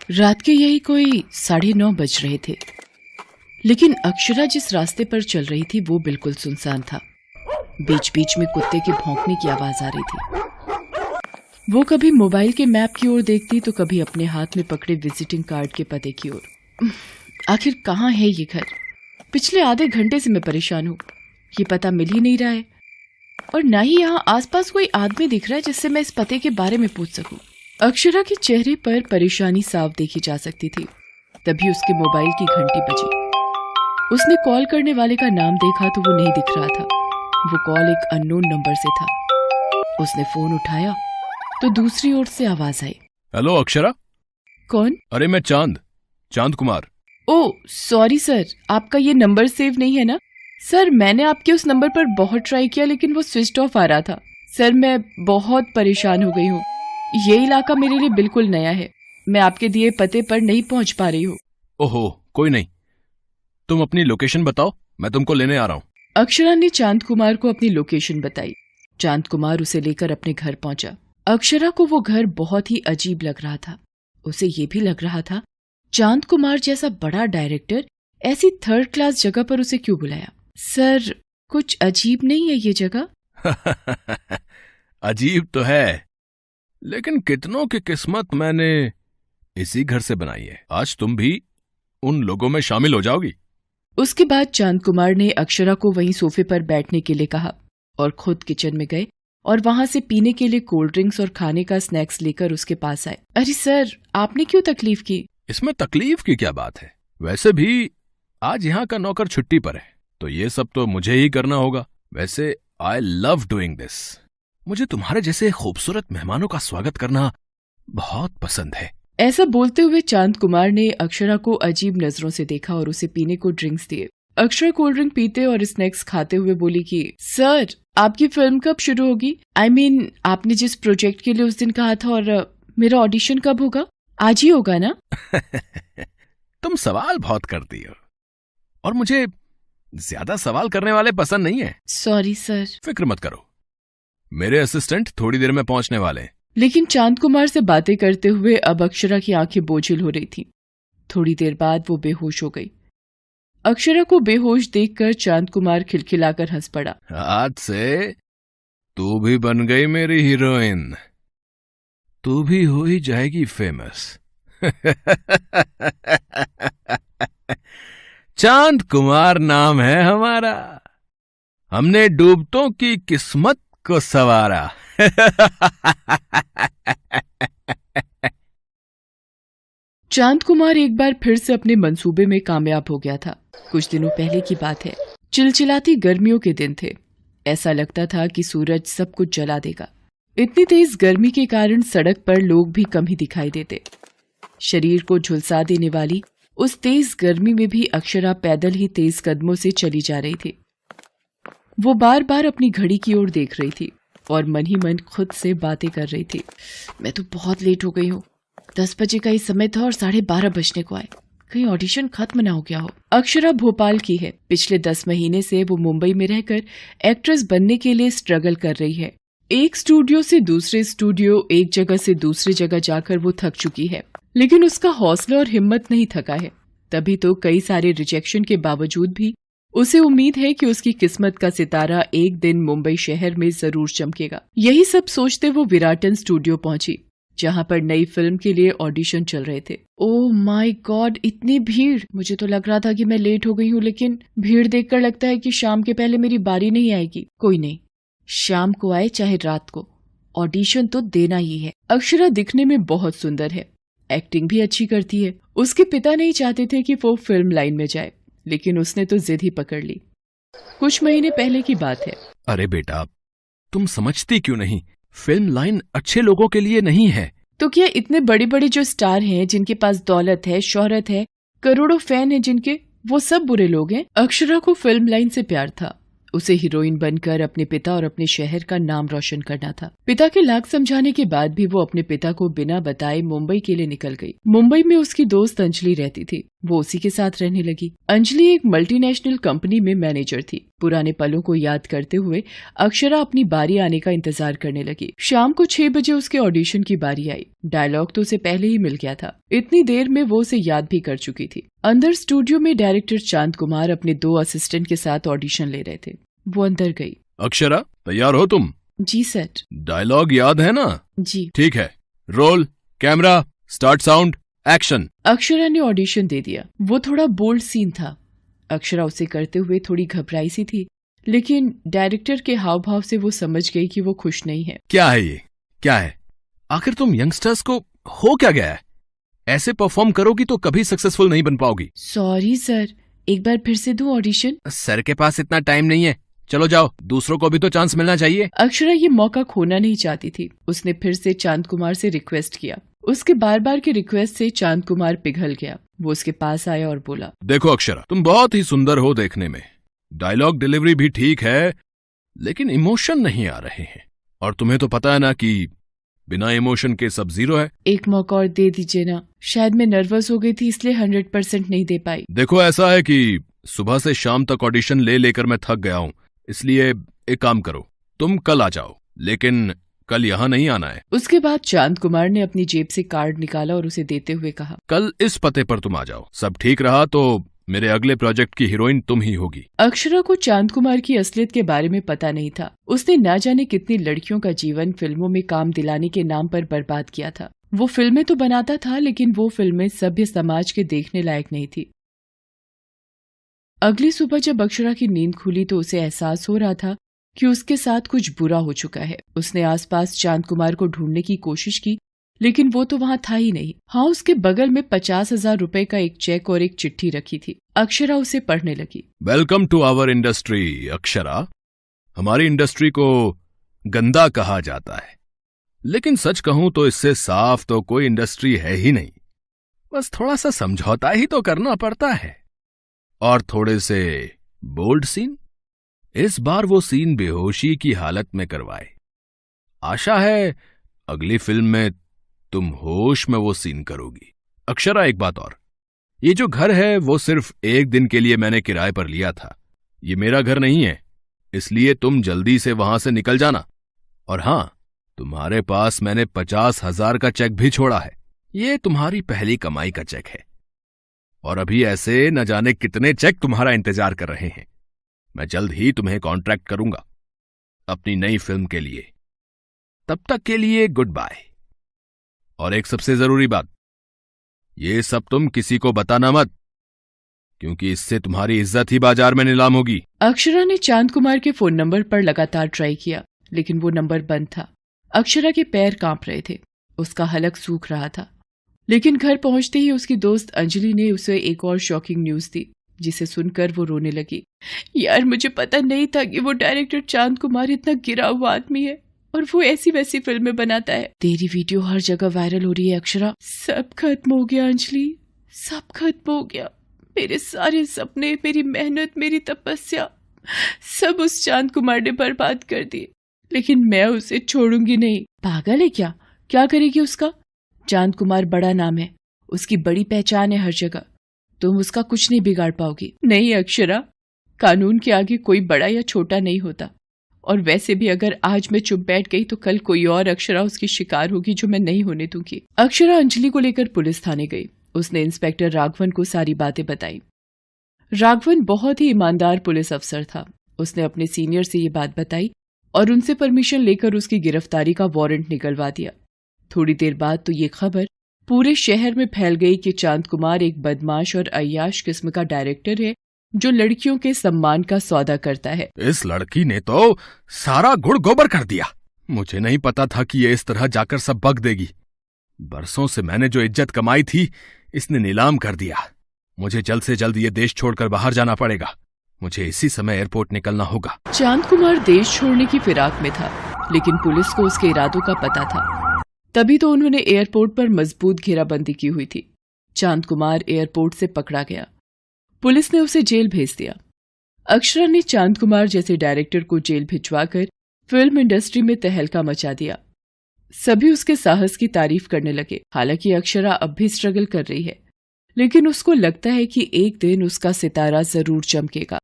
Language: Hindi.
रात के यही कोई 9:30 बज रहे थे, लेकिन अक्षरा जिस रास्ते पर चल रही थी वो बिल्कुल सुनसान था। बीच बीच में कुत्ते के भौंकने की आवाज आ रही थी। वो कभी मोबाइल के मैप की ओर देखती तो कभी अपने हाथ में पकड़े विजिटिंग कार्ड के पते की ओर। आखिर कहाँ है ये घर? पिछले आधे घंटे से मैं परेशान हूँ, ये पता मिल ही नहीं रहा है और ना ही यहाँ आसपास कोई आदमी दिख रहा है जिससे मैं इस पते के बारे में पूछ सकूं। अक्षरा के चेहरे पर परेशानी साफ देखी जा सकती थी। तभी उसके मोबाइल की घंटी बजी। उसने कॉल करने वाले का नाम देखा तो वो नहीं दिख रहा था। वो कॉल एक अननोन नंबर से था। उसने फोन उठाया तो दूसरी ओर से आवाज आई। हेलो अक्षरा। कौन? अरे मैं चांद कुमार। ओह सॉरी सर, आपका ये नंबर सेव नहीं है ना? सर मैंने आपके उस नंबर पर बहुत ट्राई किया लेकिन वो स्विच ऑफ आ रहा था। सर मैं बहुत परेशान हो गई हूँ। ये इलाका मेरे लिए बिल्कुल नया है। मैं आपके दिए पते पर नहीं पहुंच पा रही हूँ। ओहो कोई नहीं, तुम अपनी लोकेशन बताओ, मैं तुमको लेने आ रहा हूँ। अक्षरा ने चांद कुमार को अपनी लोकेशन बताई। चांद कुमार उसे लेकर अपने घर पहुंचा। अक्षरा को वो घर बहुत ही अजीब लग रहा था। उसे ये भी लग रहा था चांद कुमार जैसा बड़ा डायरेक्टर ऐसी थर्ड क्लास जगह पर उसे क्यों बुलाया। सर कुछ अजीब नहीं है ये जगह? अजीब तो है, लेकिन कितनों की किस्मत मैंने इसी घर से बनाई है। आज तुम भी उन लोगों में शामिल हो जाओगी। उसके बाद चांद कुमार ने अक्षरा को वहीं सोफे पर बैठने के लिए कहा और खुद किचन में गए और वहां से पीने के लिए कोल्ड ड्रिंक्स और खाने का स्नैक्स लेकर उसके पास आए। अरे सर आपने क्यों तकलीफ की? इसमें तकलीफ की क्या बात है? वैसे भी आज यहाँ का नौकर छुट्टी पर है तो ये सब तो मुझे ही करना होगा। वैसे आई लव डूइंग दिस। मुझे तुम्हारे जैसे खूबसूरत मेहमानों का स्वागत करना बहुत पसंद है। ऐसा बोलते हुए चांद कुमार ने अक्षरा को अजीब नजरों से देखा और उसे पीने को ड्रिंक्स दिए। अक्षरा कोल्ड ड्रिंक पीते और स्नैक्स खाते हुए बोली कि सर आपकी फिल्म कब शुरू होगी? I mean, आपने जिस प्रोजेक्ट के लिए उस दिन कहा था, और मेरा ऑडिशन कब होगा? आज ही होगा ना? तुम सवाल बहुत करती हो और मुझे ज्यादा सवाल करने वाले पसंद नहीं है। Sorry sir. फिक्र मत करो, मेरे असिस्टेंट थोड़ी देर में पहुंचने वाले हैं। लेकिन चांद कुमार से बातें करते हुए अब अक्षरा की आंखें बोझिल हो रही थीं। थोड़ी देर बाद वो बेहोश हो गई। अक्षरा को बेहोश देखकर चांद कुमार खिलखिलाकर हंस पड़ा। आज से तू भी बन गई मेरी हीरोइन, तू भी हो ही जाएगी फेमस। चांद कुमार नाम है हमारा, हमने डूबतों की किस्मत को संवारा। चांद कुमार एक बार फिर से अपने मंसूबे में कामयाब हो गया था। कुछ दिनों पहले की बात है। चिलचिलाती गर्मियों के दिन थे। ऐसा लगता था कि सूरज सब कुछ जला देगा। इतनी तेज गर्मी के कारण सड़क पर लोग भी कम ही दिखाई देते। शरीर को झुलसा देने वाली उस तेज गर्मी में भी अक्षरा पैदल ही तेज कदमों से चली जा रही थी। वो बार बार अपनी घड़ी की ओर देख रही थी और मन ही मन खुद से बातें कर रही थी। मैं तो बहुत लेट हो गई हूँ। 10 बजे का ही समय था और 12:30 बजने को आए। कहीं ऑडिशन खत्म ना हो गया हो। अक्षरा भोपाल की है। पिछले 10 महीने से वो मुंबई में रहकर एक्ट्रेस बनने के लिए स्ट्रगल कर रही है। एक स्टूडियो से दूसरे स्टूडियो, एक जगह से दूसरी जगह जाकर वो थक चुकी है, लेकिन उसका हौसला और हिम्मत नहीं थका है। तभी तो कई सारे रिजेक्शन के बावजूद भी उसे उम्मीद है कि उसकी किस्मत का सितारा एक दिन मुंबई शहर में जरूर चमकेगा। यही सब सोचते वो विराटन स्टूडियो पहुंची, जहां पर नई फिल्म के लिए ऑडिशन चल रहे थे। ओह माय गॉड, इतनी भीड़! मुझे तो लग रहा था कि मैं लेट हो गई हूँ, लेकिन भीड़ देखकर लगता है कि शाम के पहले मेरी बारी नहीं आएगी। कोई नहीं, शाम को आए चाहे रात को, ऑडिशन तो देना ही है। अक्षरा दिखने में बहुत सुंदर है, एक्टिंग भी अच्छी करती है। उसके पिता नहीं चाहते थे कि वो फिल्म लाइन में जाए, लेकिन उसने तो जिद ही पकड़ ली। कुछ महीने पहले की बात है। अरे बेटा, तुम समझती क्यों नहीं? फिल्म लाइन अच्छे लोगों के लिए नहीं है। तो क्या इतने बड़े बड़े जो स्टार हैं, जिनके पास दौलत है, शोहरत है, करोड़ों फैन हैं जिनके, वो सब बुरे लोग हैं? अक्षरा को फिल्म लाइन से प्यार था। उसे हीरोइन बनकर अपने पिता और अपने शहर का नाम रोशन करना था। पिता के लाख समझाने के बाद भी वो अपने पिता को बिना बताए मुंबई के लिए निकल गई। मुंबई में उसकी दोस्त अंजलि रहती थी। वो उसी के साथ रहने लगी। अंजलि एक मल्टीनेशनल कंपनी में मैनेजर थी। पुराने पलों को याद करते हुए अक्षरा अपनी बारी आने का इंतजार करने लगी। शाम को 6 बजे उसके ऑडिशन की बारी आई। डायलॉग तो उसे पहले ही मिल गया था। इतनी देर में वो उसे याद भी कर चुकी थी। अंदर स्टूडियो में डायरेक्टर चांद कुमार अपने 2 असिस्टेंट के साथ ऑडिशन ले रहे थे। वो अंदर गई। अक्षरा, तैयार हो तुम? जी सर। डायलॉग याद है ना? जी। ठीक है, roll, camera, start, sound, action. Akshara ने ऑडिशन दे दिया। वो थोड़ा बोल्ड सीन था। अक्षरा उसे करते हुए थोड़ी घबराई सी थी, लेकिन डायरेक्टर के हाव भाव से वो समझ गई कि वो खुश नहीं है। क्या है ये? क्या है? आखिर तुम यंगस्टर्स को हो क्या गया है? ऐसे परफॉर्म करोगी तो कभी सक्सेसफुल नहीं बन पाओगी। सॉरी सर, एक बार फिर से दूं ऑडिशन? सर के पास इतना टाइम नहीं है, चलो जाओ, दूसरों को भी तो चांस मिलना चाहिए। अक्षरा ये मौका खोना नहीं चाहती थी। उसने फिर से चांद कुमार से रिक्वेस्ट किया। उसके बार बार के रिक्वेस्ट से चांद कुमार पिघल गया। वो उसके पास आया और बोला, देखो अक्षरा, तुम बहुत ही सुंदर हो देखने में, डायलॉग डिलीवरी भी ठीक है, लेकिन इमोशन नहीं आ रहे हैं। और तुम्हें तो पता है ना कि बिना इमोशन के सब जीरो है। एक मौका और दे दीजिए ना, शायद मैं नर्वस हो गई थी इसलिए 100% नहीं दे पाई। देखो, ऐसा है कि सुबह से शाम तक ऑडिशन ले लेकर मैं थक गया हूँ, इसलिए एक काम करो, तुम कल आ जाओ, लेकिन कल यहाँ नहीं आना है। उसके बाद चांद कुमार ने अपनी जेब से कार्ड निकाला और उसे देते हुए कहा, कल इस पते पर तुम आ जाओ। सब ठीक रहा तो मेरे अगले प्रोजेक्ट की हीरोइन तुम ही होगी। अक्षरा को चांद कुमार की असलियत के बारे में पता नहीं था। उसने ना जाने कितनी लड़कियों का जीवन फिल्मों में काम दिलाने के नाम पर बर्बाद किया था। वो फिल्में तो बनाता था, लेकिन वो फिल्में सभ्य समाज के देखने लायक नहीं थी। अगली सुबह जब अक्षरा की नींद खुली तो उसे एहसास हो रहा था कि उसके साथ कुछ बुरा हो चुका है। उसने आसपास चांद कुमार को ढूंढने की कोशिश की, लेकिन वो तो वहाँ था ही नहीं। हाँ, उसके बगल में 50,000 रुपए का एक चेक और एक चिट्ठी रखी थी। अक्षरा उसे पढ़ने लगी। Welcome to our industry Akshara. हमारी इंडस्ट्री को गंदा कहा जाता है, लेकिन सच कहूं तो इससे साफ तो कोई इंडस्ट्री है ही नहीं। बस थोड़ा सा समझौता ही तो करना पड़ता है, और थोड़े से बोल्ड सीन। इस बार वो सीन बेहोशी की हालत में करवाए। आशा है अगली फिल्म में तुम होश में वो सीन करोगी। अक्षरा, एक बात और, ये जो घर है वो सिर्फ एक दिन के लिए मैंने किराए पर लिया था। ये मेरा घर नहीं है, इसलिए तुम जल्दी से वहां से निकल जाना। और हां, तुम्हारे पास मैंने 50,000 का चेक भी छोड़ा है। ये तुम्हारी पहली कमाई का चेक है, और अभी ऐसे न जाने कितने चेक तुम्हारा इंतजार कर रहे हैं। मैं जल्द ही तुम्हें कॉन्ट्रैक्ट करूंगा अपनी नई फिल्म के लिए। तब तक के लिए गुड बाय। और एक सबसे जरूरी बात, ये सब तुम किसी को बताना मत, क्योंकि इससे तुम्हारी इज्जत ही बाजार में नीलाम होगी। अक्षरा ने चांद कुमार के फोन नंबर पर लगातार ट्राई किया, लेकिन वो नंबर बंद था। अक्षरा के पैर कांप रहे थे, उसका हलक सूख रहा था। लेकिन घर पहुंचते ही उसकी दोस्त अंजलि ने उसे एक और शॉकिंग न्यूज दी, जिसे सुनकर वो रोने लगी। यार, मुझे पता नहीं था कि वो डायरेक्टर चांद कुमार इतना गिरा हुआ आदमी है और वो ऐसी वैसी फिल्में बनाता है। तेरी वीडियो हर जगह वायरल हो रही है अक्षरा। सब खत्म हो गया अंजलि, सब खत्म हो गया। मेरे सारे सपने, मेरी मेहनत, मेरी तपस्या, सब उस चांद कुमार ने बर्बाद कर दिए। लेकिन मैं उसे छोड़ूंगी नहीं। पागल है क्या? क्या करेगी उसका? चांद कुमार बड़ा नाम है, उसकी बड़ी पहचान है हर जगह। तुम उसका कुछ नहीं बिगाड़ पाओगी। नहीं अक्षरा, कानून के आगे कोई बड़ा या छोटा नहीं होता। और वैसे भी अगर आज मैं चुप बैठ गई तो कल कोई और अक्षरा उसकी शिकार होगी, जो मैं नहीं होने दूंगी। अक्षरा अंजलि को लेकर पुलिस थाने गई। उसने इंस्पेक्टर राघवन को सारी बातें बताई। राघवन बहुत ही ईमानदार पुलिस अफसर था। उसने अपने सीनियर से ये बात बताई और उनसे परमिशन लेकर उसकी गिरफ्तारी का वारंट निकलवा दिया। थोड़ी देर बाद तो ये खबर पूरे शहर में फैल गई कि चांद कुमार एक बदमाश और अय्याश किस्म का डायरेक्टर है, जो लड़कियों के सम्मान का सौदा करता है। इस लड़की ने तो सारा गुड़ गोबर कर दिया। मुझे नहीं पता था कि ये इस तरह जाकर सब बक देगी। बरसों से मैंने जो इज्जत कमाई थी, इसने नीलाम कर दिया। मुझे जल्द से जल्द ये देश छोड़कर बाहर जाना पड़ेगा। मुझे इसी समय एयरपोर्ट निकलना होगा। चांद कुमार देश छोड़ने की फिराक में था, लेकिन पुलिस को उसके इरादों का पता था। तभी तो उन्होंने एयरपोर्ट पर मजबूत घेराबंदी की हुई थी। चांद कुमार एयरपोर्ट से पकड़ा गया। पुलिस ने उसे जेल भेज दिया। अक्षरा ने चांद कुमार जैसे डायरेक्टर को जेल भिजवाकर फिल्म इंडस्ट्री में तहलका मचा दिया। सभी उसके साहस की तारीफ करने लगे। हालांकि अक्षरा अब भी स्ट्रगल कर रही है, लेकिन उसको लगता है कि एक दिन उसका सितारा जरूर चमकेगा।